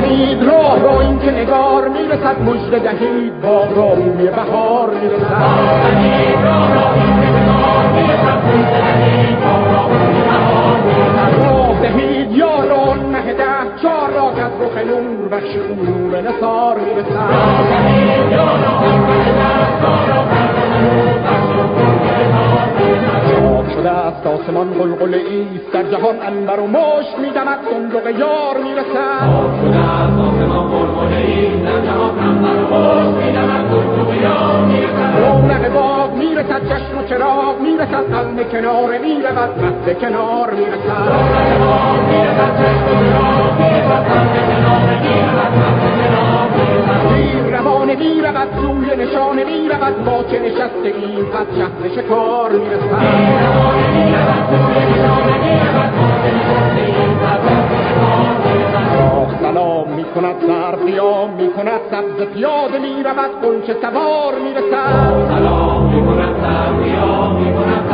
زنید راه را این که نگار میرسد، مژده دهید باغ را بوی بهار میرسد. راه دهید یاران مه ده چار را که از رخ نور بخش نور نثار میرسد. شده است آسمان قلقل ایست، در جهان عنبر و مشک میدمد، صندوق یار میرسد. شده است آسمان قلقل ایست، در جهان عنبر و مشک میدمد، صندوق یار میرسد. رونق باغ میرسد، چشم و چراغ میرسد، قلم کنار میرود، قد کنار میرسد. رونق باغ میرسد، چشم و چراغ میرسد، قلم کنار میرود، قد کنار میرسد. زیر روانه میرود، سوی نشانه میرود، با چه نشسته این پس شهر شکار میرسد. سلام می کند سر قیام می کند، سبز پیاده می رود، غنچه سوار می رسد. سلام می کند سر قیام می کند،